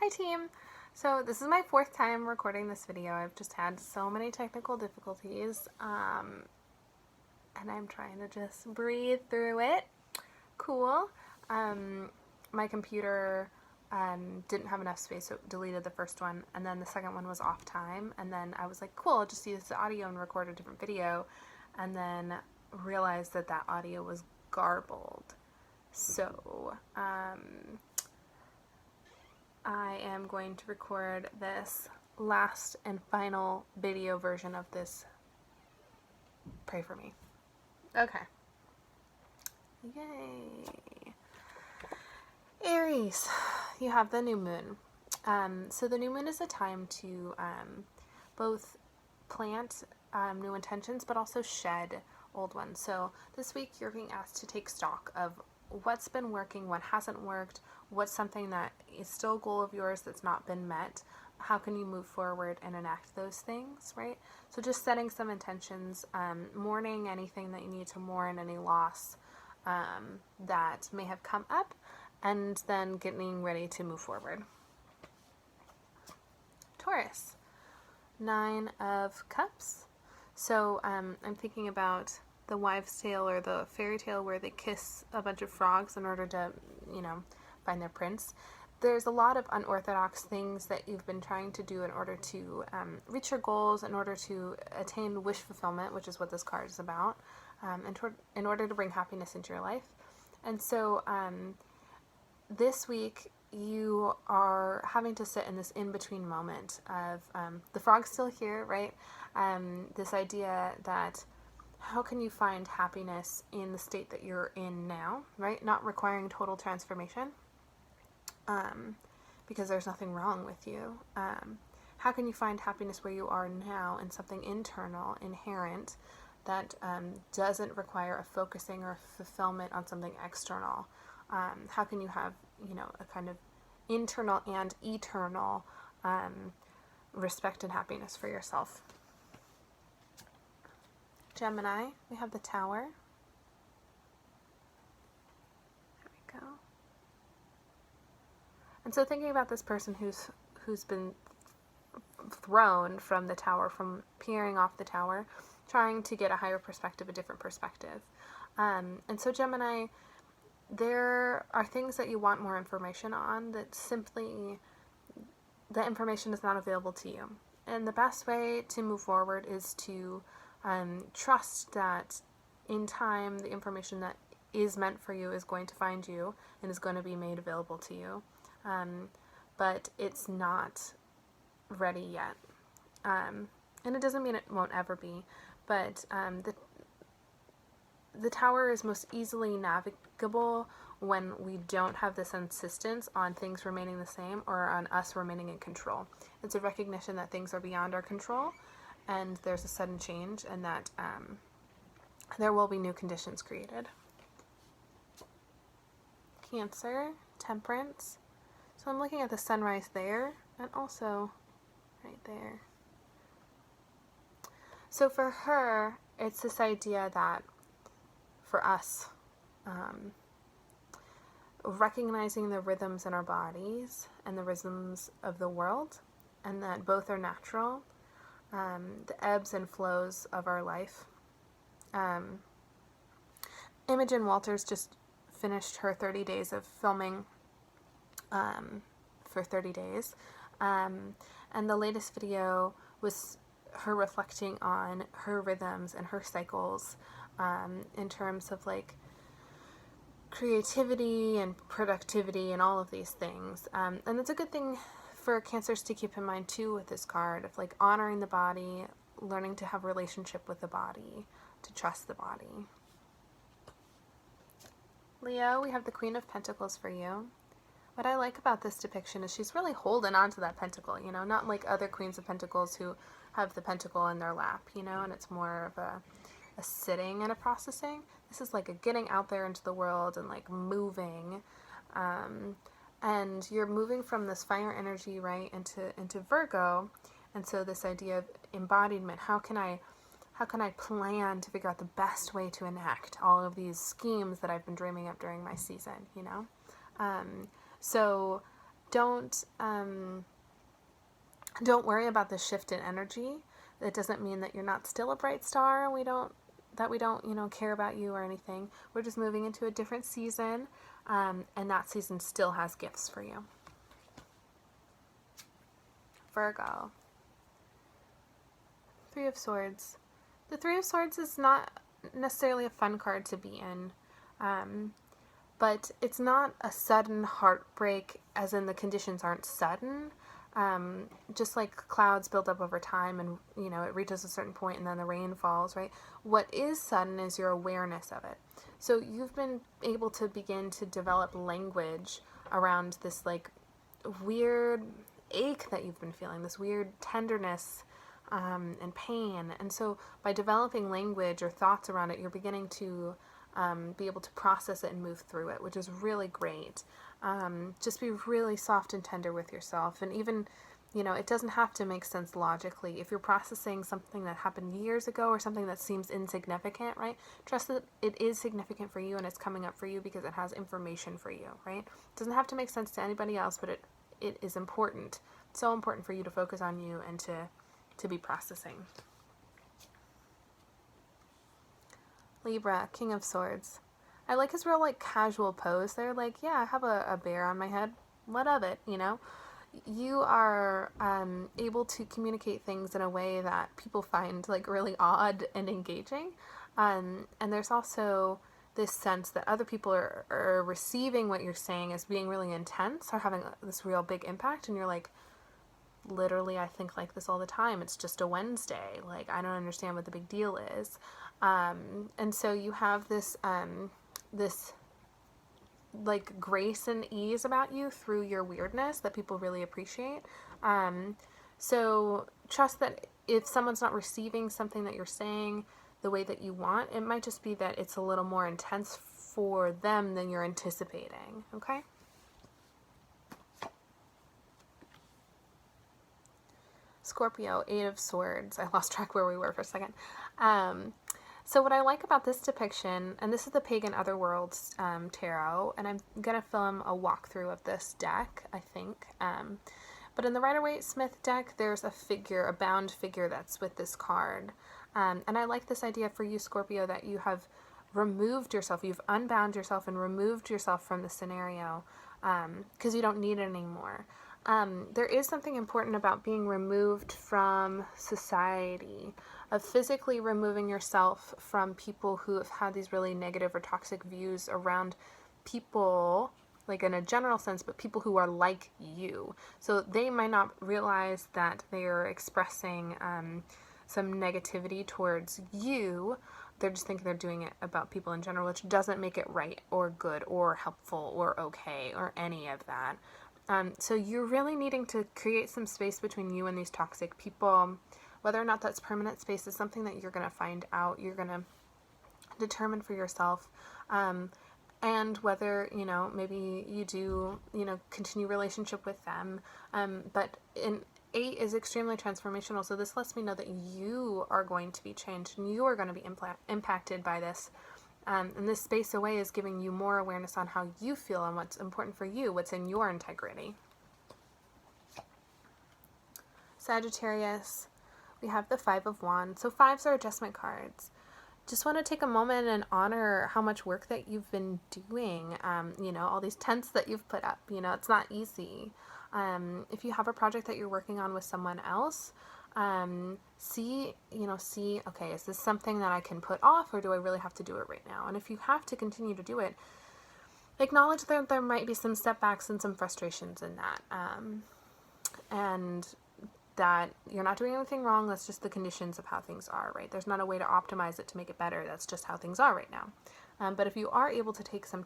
Hi team! So this is my fourth time recording this video. I've just had so many technical difficulties and I'm trying to just breathe through it. Cool. My computer didn't have enough space, so it deleted the first one, and then the second one was off time, and then I was like, cool, I'll just use the audio and record a different video, and then realized that that audio was garbled. So I am going to record this last and final video version of this. Pray for me. Okay. Yay. Aries, you have the new moon. So the new moon is a time to both plant new intentions, but also shed old ones. So this week you're being asked to take stock of what's been working, what hasn't worked, what's something that is still a goal of yours that's not been met. How can you move forward and enact those things, right? So just setting some intentions, mourning anything that you need to mourn, any loss that may have come up, and then getting ready to move forward. Taurus, 9 of Cups. So I'm thinking about the wives' tale or the fairy tale where they kiss a bunch of frogs in order to, find their prince. There's a lot of unorthodox things that you've been trying to do in order to reach your goals, in order to attain wish fulfillment, which is what this card is about, in order to bring happiness into your life. And so this week you are having to sit in this in-between moment of the frog's still here, right? This idea that how can you find happiness in the state that you're in now, right? Not requiring total transformation, because there's nothing wrong with you. How can you find happiness where you are now in something internal, inherent, that doesn't require a focusing or a fulfillment on something external? How can you have, a kind of internal and eternal respect and happiness for yourself? Gemini, we have the Tower. There we go. And so thinking about this person who's been thrown from the tower, from peering off the tower, trying to get a higher perspective, a different perspective. And so Gemini, there are things that you want more information on that simply the information is not available to you. And the best way to move forward is to trust that in time the information that is meant for you is going to find you and is going to be made available to you. But it's not ready yet. And it doesn't mean it won't ever be, but the tower is most easily navigable when we don't have this insistence on things remaining the same or on us remaining in control. It's a recognition that things are beyond our control and there's a sudden change, and that there will be new conditions created. Cancer, Temperance. So I'm looking at the sunrise there and also right there. So for her, it's this idea that for us, recognizing the rhythms in our bodies and the rhythms of the world, and that both are natural, the ebbs and flows of our life. Imogen Walters just finished her 30 days of filming for 30 days, and the latest video was her reflecting on her rhythms and her cycles in terms of like creativity and productivity and all of these things, and it's a good thing for Cancers to keep in mind too with this card of like honoring the body, learning to have a relationship with the body, to trust the body. Leo, we have the Queen of Pentacles for you. What I like about this depiction is she's really holding on to that pentacle, not like other Queens of Pentacles who have the pentacle in their lap, and it's more of a sitting and a processing. This is like a getting out there into the world and like moving, and you're moving from this fire energy right into Virgo, and so this idea of embodiment. How can I plan to figure out the best way to enact all of these schemes that I've been dreaming up during my season, So don't worry about the shift in energy. It doesn't mean that you're not still a bright star and we don't, you know, care about you or anything. We're just moving into a different season, and that season still has gifts for you. Virgo. Three of Swords. The Three of Swords is not necessarily a fun card to be in, but it's not a sudden heartbreak, as in the conditions aren't sudden. Just like clouds build up over time and, you know, it reaches a certain point and then the rain falls, right? What is sudden is your awareness of it. So you've been able to begin to develop language around this like weird ache that you've been feeling, this weird tenderness and pain. And so by developing language or thoughts around it, you're beginning to be able to process it and move through it, which is really great. Just be really soft and tender with yourself. And even, you know, it doesn't have to make sense logically. If you're processing something that happened years ago or something that seems insignificant, right? Trust that it is significant for you and it's coming up for you because it has information for you, right? It doesn't have to make sense to anybody else, but it is important. It's so important for you to focus on you and to be processing. Libra, King of Swords. I like his real like casual pose. They're like, yeah, I have a bear on my head. What of it, you know? You are able to communicate things in a way that people find like really odd and engaging. And there's also this sense that other people are receiving what you're saying as being really intense or having this real big impact. And you're like, literally, I think like this all the time. It's just a Wednesday. Like, I don't understand what the big deal is. And so you have this like grace and ease about you through your weirdness that people really appreciate. So trust that if someone's not receiving something that you're saying the way that you want, it might just be that it's a little more intense for them than you're anticipating. Okay? Scorpio, Eight of Swords. I lost track where we were for a second. So what I like about this depiction, and this is the Pagan Otherworlds Tarot, and I'm going to film a walkthrough of this deck, I think. But in the Rider-Waite-Smith deck, there's a figure, a bound figure that's with this card. And I like this idea for you, Scorpio, that you have removed yourself, you've unbound yourself and removed yourself from the scenario because you don't need it anymore. There is something important about being removed from society, of physically removing yourself from people who have had these really negative or toxic views around people, like in a general sense, but people who are like you. So they might not realize that they are expressing some negativity towards you. They're just thinking they're doing it about people in general, which doesn't make it right or good or helpful or okay or any of that. So you're really needing to create some space between you and these toxic people. Whether or not that's permanent space is something that you're going to find out. You're going to determine for yourself. And whether, you know, maybe you do, you know, continue relationship with them. But in 8 is extremely transformational. So this lets me know that you are going to be changed and you are going to be impacted by this. And this space away is giving you more awareness on how you feel and what's important for you, what's in your integrity. Sagittarius, we have the 5 of Wands. So 5s are adjustment cards. Just want to take a moment and honor how much work that you've been doing. You know, all these tents that you've put up, you know, it's not easy. If you have a project that you're working on with someone else, see, okay, is this something that I can put off or do I really have to do it right now? And if you have to continue to do it, acknowledge that there might be some setbacks and some frustrations in that. And that you're not doing anything wrong. That's just the conditions of how things are, right? There's not a way to optimize it to make it better. That's just how things are right now. But if you are able to take some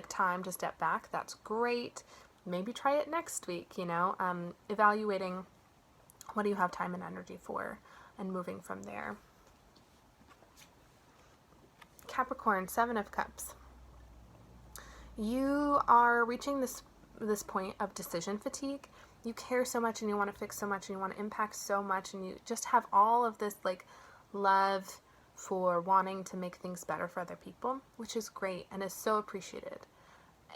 time to step back, that's great. Maybe try it next week, you know, evaluating what do you have time and energy for and moving from there. Capricorn, 7 of Cups. You are reaching this point of decision fatigue. You care so much and you want to fix so much and you want to impact so much and you just have all of this like love for wanting to make things better for other people, which is great and is so appreciated.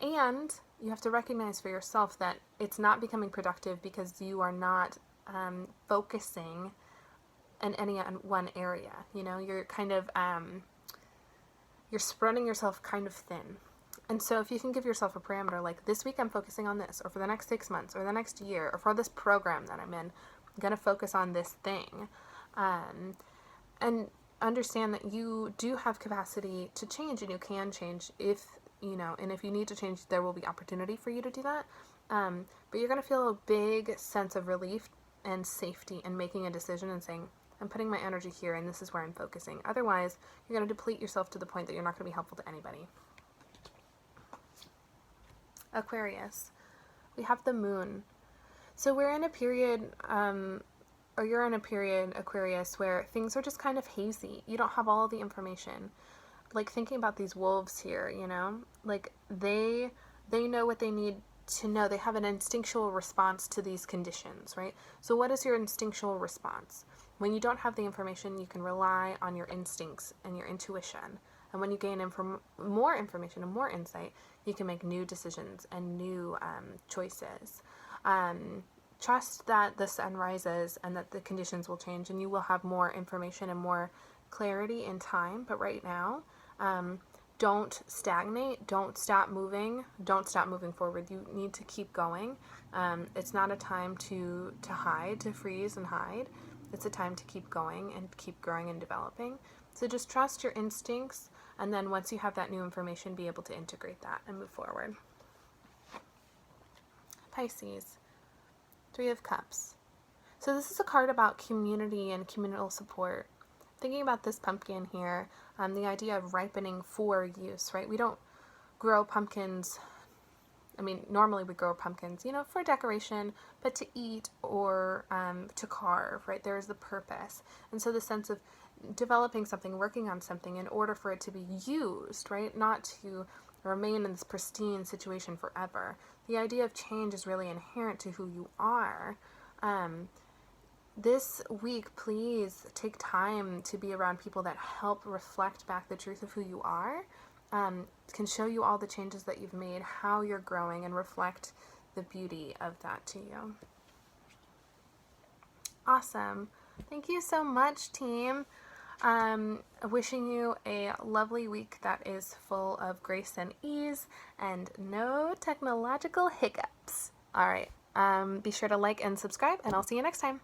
And you have to recognize for yourself that it's not becoming productive because you are not focusing in any one area. You know, you're kind of, you're spreading yourself kind of thin. And so if you can give yourself a parameter, like this week I'm focusing on this, or for the next 6 months, or the next year, or for this program that I'm in, I'm going to focus on this thing. And understand that you do have capacity to change, and you can change if, you know, and if you need to change, there will be opportunity for you to do that. But you're going to feel a big sense of relief and safety in making a decision and saying, I'm putting my energy here and this is where I'm focusing. Otherwise, you're going to deplete yourself to the point that you're not going to be helpful to anybody. Aquarius. We have the moon. So we're in a period, or you're in a period, Aquarius, where things are just kind of hazy. You don't have all the information. Like thinking about these wolves here, you know, like they know what they need to know. They have an instinctual response to these conditions, right? So what is your instinctual response? When you don't have the information, you can rely on your instincts and your intuition. And when you gain more information and more insight, you can make new decisions and new choices. Trust that the sun rises and that the conditions will change, and you will have more information and more clarity in time. But right now, don't stagnate. Don't stop moving. Don't stop moving forward. You need to keep going. It's not a time to hide, to freeze and hide. It's a time to keep going and keep growing and developing. So just trust your instincts, and then once you have that new information, be able to integrate that and move forward. Pisces, 3 of Cups. So this is a card about community and communal support. Thinking about this pumpkin here, the idea of ripening for use, right? We don't grow pumpkins, I mean, normally we grow pumpkins, you know, for decoration, but to eat or to carve, right? There is the purpose. And so the sense of developing something, working on something in order for it to be used, right? Not to remain in this pristine situation forever. The idea of change is really inherent to who you are. This week, please take time to be around people that help reflect back the truth of who you are, can show you all the changes that you've made, how you're growing, and reflect the beauty of that to you. Awesome. Thank you so much, team. Wishing you a lovely week that is full of grace and ease and no technological hiccups. All right. Be sure to like and subscribe, and I'll see you next time.